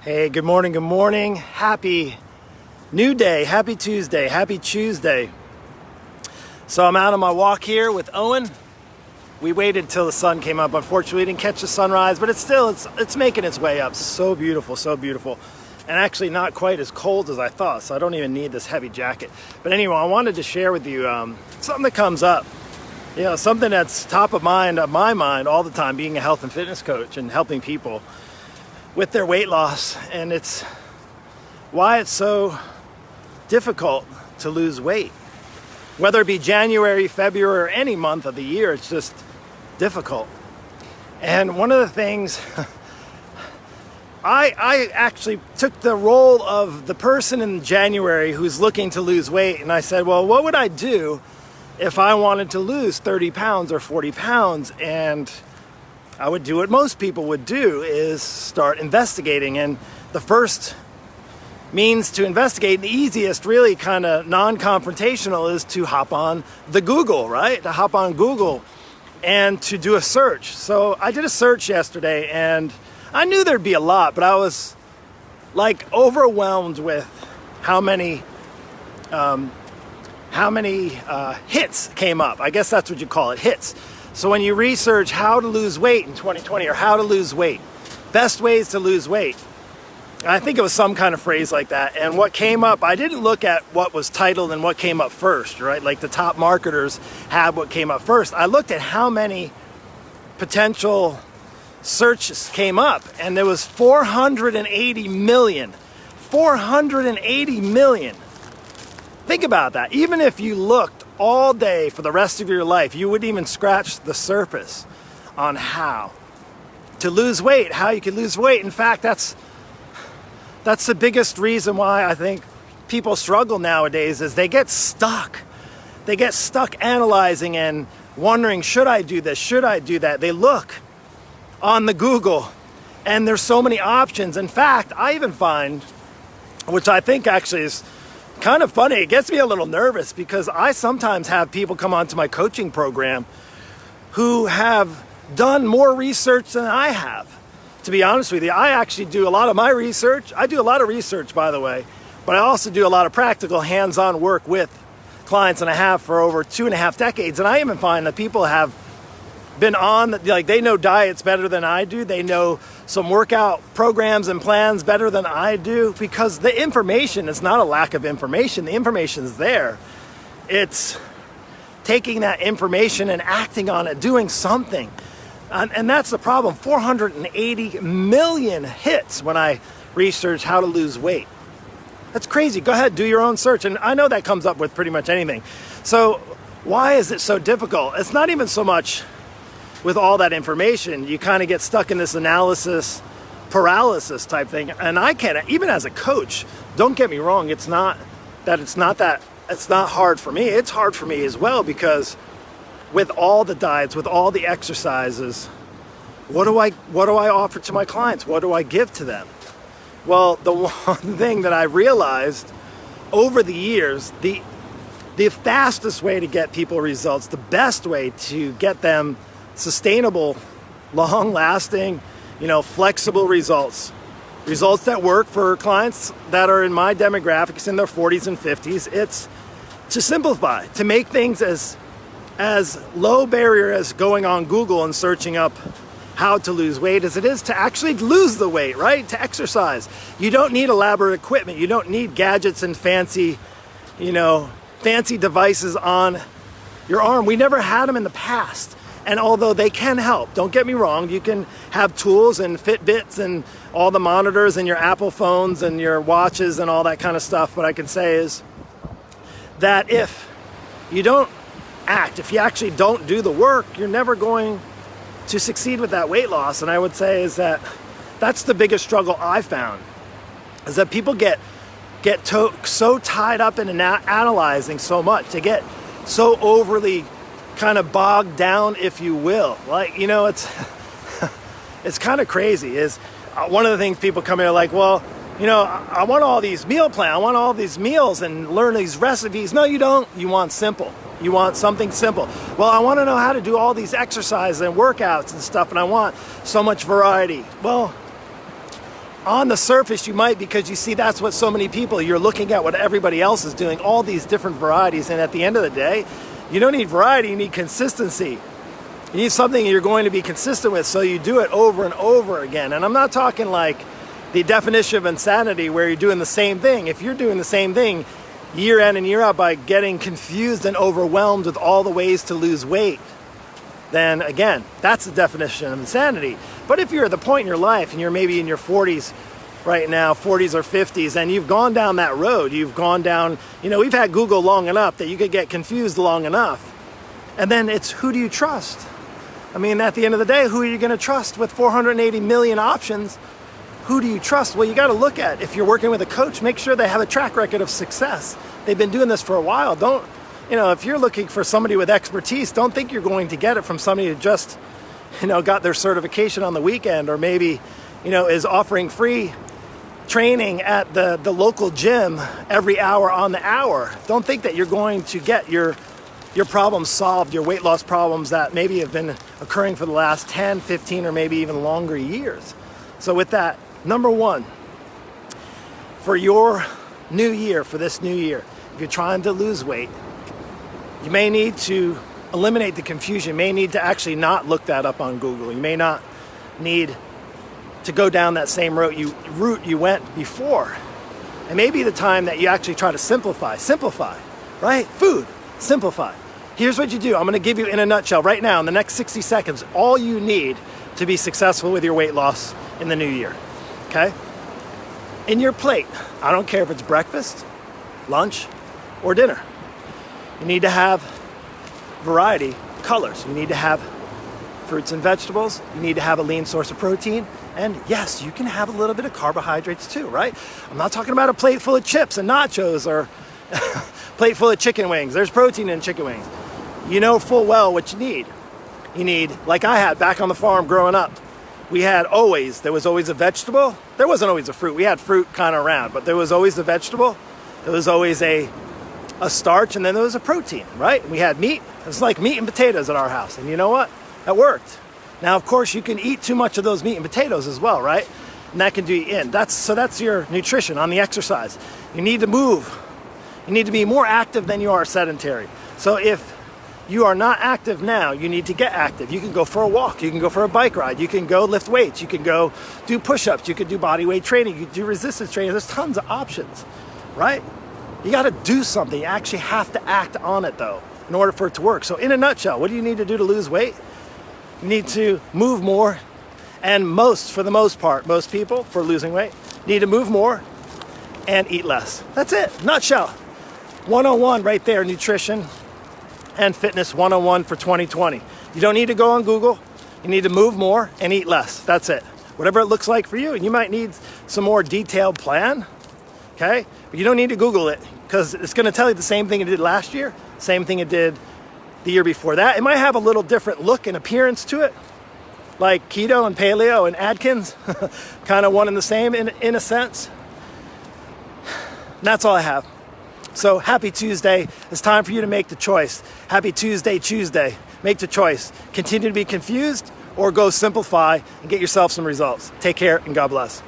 Hey, good morning, good morning. Happy new day, happy Tuesday, happy Tuesday. So I'm out on my walk here with Owen. We waited till the sun came up. Unfortunately, we didn't catch the sunrise, but it's making its way up. So beautiful, so beautiful. And actually not quite as cold as I thought, so I don't even need this heavy jacket. But anyway, I wanted to share with you something that comes up. You know, something that's top of mind, on my mind all the time, being a health and fitness coach and helping people with their weight loss, and it's why it's so difficult to lose weight. Whether it be January, February, or any month of the year, it's just difficult. And one of the things, I actually took the role of the person in January who's looking to lose weight, and I said, well, what would I do if I wanted to lose 30 pounds or 40 pounds? And I would do what most people would do, is start investigating. And the first means to investigate, the easiest, really kind of non-confrontational, is to hop on the Google, right? To hop on Google and to do a search. So I did a search yesterday, and I knew there'd be a lot, but I was like overwhelmed with how many hits came up. I guess that's what you call it, hits. So when you research how to lose weight in 2020, or how to lose weight, best ways to lose weight, I think it was some kind of phrase like that. And what came up, I didn't look at what was titled and what came up first, right? Like the top marketers had what came up first. I looked at how many potential searches came up, and there was 480 million. 480 million. Think about that. Even if you looked all day for the rest of your life, you wouldn't even scratch the surface on how to lose weight, how you can lose weight. In fact, that's the biggest reason why I think people struggle nowadays, is they get stuck. They get stuck analyzing and wondering, should I do this? Should I do that? They look on the Google and there's so many options. In fact, I even find, which I think actually is kind of funny, it gets me a little nervous, because I sometimes have people come onto my coaching program who have done more research than I have. To be honest with you, I actually do a lot of my research. I do a lot of research, by the way, but I also do a lot of practical hands-on work with clients, and I have for over 2.5 decades. And I even find that people have been on, like, they know diets better than I do. They know some workout programs and plans better than I do, because the information is not a lack of information. The information is there. It's taking that information and acting on it, doing something. And that's the problem. 480 million hits when I research how to lose weight. That's crazy. Go ahead, do your own search. And I know that comes up with pretty much anything. So why is it so difficult? It's not even so much with all that information. You kind of get stuck in this analysis paralysis type thing. And I can't, even as a coach, don't get me wrong, it's not hard for me. It's hard for me as well, because with all the diets, with all the exercises, what do I offer to my clients? What do I give to them? Well, the one thing that I realized over the years, the fastest way to get people results, the best way to get them sustainable, long-lasting, flexible results that work for clients that are in my demographics, in their 40s and 50s, it's to simplify, to make things as low barrier as going on Google and searching up how to lose weight as it is to actually lose the weight, right? To exercise. You don't need elaborate equipment. You don't need gadgets and fancy devices on your arm. We never had them in the past. And although they can help, don't get me wrong, you can have tools and Fitbits and all the monitors and your Apple phones and your watches and all that kind of stuff. What I can say is that if you don't act, if you actually don't do the work, you're never going to succeed with that weight loss. And I would say is that's the biggest struggle I found, is that people get so tied up in analyzing so much. They get so overly kind of bogged down, if you will. Like, it's kind of crazy. Is one of the things people come here like, well, I want all these meal plans, I want all these meals and learn these recipes. No, you don't. You want simple. You want something simple. Well, I want to know how to do all these exercises and workouts and stuff, and I want so much variety. Well, On the surface, you might, because you see that's what so many people, you're looking at what everybody else is doing, all these different varieties, and at the end of the day, you don't need variety, you need consistency. You need something you're going to be consistent with, so you do it over and over again. And I'm not talking like the definition of insanity where you're doing the same thing. If you're doing the same thing year in and year out by getting confused and overwhelmed with all the ways to lose weight, then again, that's the definition of insanity. But if you're at the point in your life and you're maybe in your 40s right now, 40s or 50s, and you've gone down that road, you've gone down, we've had Google long enough that you could get confused long enough. And then it's, who do you trust? I mean, at the end of the day, who are you going to trust with 480 million options? Who do you trust? Well, you got to look at, if you're working with a coach, make sure they have a track record of success. They've been doing this for a while. Don't, if you're looking for somebody with expertise, don't think you're going to get it from somebody who just, got their certification on the weekend, or maybe, is offering free training at the local gym every hour on the hour. Don't think that you're going to get your problems solved, your weight loss problems that maybe have been occurring for the last 10, 15, or maybe even longer years. So with that, number one, for your new year, for this new year, if you're trying to lose weight, you may need to eliminate the confusion. You may need to actually not look that up on Google. You may not need to go down that same route you went before. It may be the time that you actually try to simplify, right? Food, simplify. Here's what you do. I'm going to give you in a nutshell right now, in the next 60 seconds, all you need to be successful with your weight loss in the new year, okay? In your plate, I don't care if it's breakfast, lunch, or dinner, you need to have variety, colors. You need to have fruits and vegetables. You need to have a lean source of protein. And yes, you can have a little bit of carbohydrates too, right? I'm not talking about a plate full of chips and nachos or plate full of chicken wings. There's protein in chicken wings. You know full well what you need. You need, like I had back on the farm growing up, there was always a vegetable. There wasn't always a fruit. We had fruit kind of around, but there was always a vegetable. There was always a starch, and then there was a protein, right? We had meat. It was like meat and potatoes at our house. And you know what? That worked. Now, of course, you can eat too much of those meat and potatoes as well, right? And that can do you in. That's your nutrition on the exercise. You need to move. You need to be more active than you are sedentary. So if you are not active now, you need to get active. You can go for a walk. You can go for a bike ride. You can go lift weights. You can go do push-ups. You can do body weight training. You can do resistance training. There's tons of options, right? You got to do something. You actually have to act on it, though, in order for it to work. So in a nutshell, what do you need to do to lose weight? You need to move more. And for the most part, most people, for losing weight, need to move more and eat less. That's it. Nutshell. 101 right there, nutrition and fitness 101 for 2020. You don't need to go on Google. You need to move more and eat less. That's it. Whatever it looks like for you. And you might need some more detailed plan, okay? But you don't need to Google it, because it's going to tell you the same thing it did last year, same thing it did the year before that. It might have a little different look and appearance to it, like keto and paleo and Atkins, kind of one and the same in a sense. And that's all I have. So happy Tuesday. It's time for you to make the choice. Happy Tuesday. Make the choice. Continue to be confused or go simplify and get yourself some results. Take care and God bless.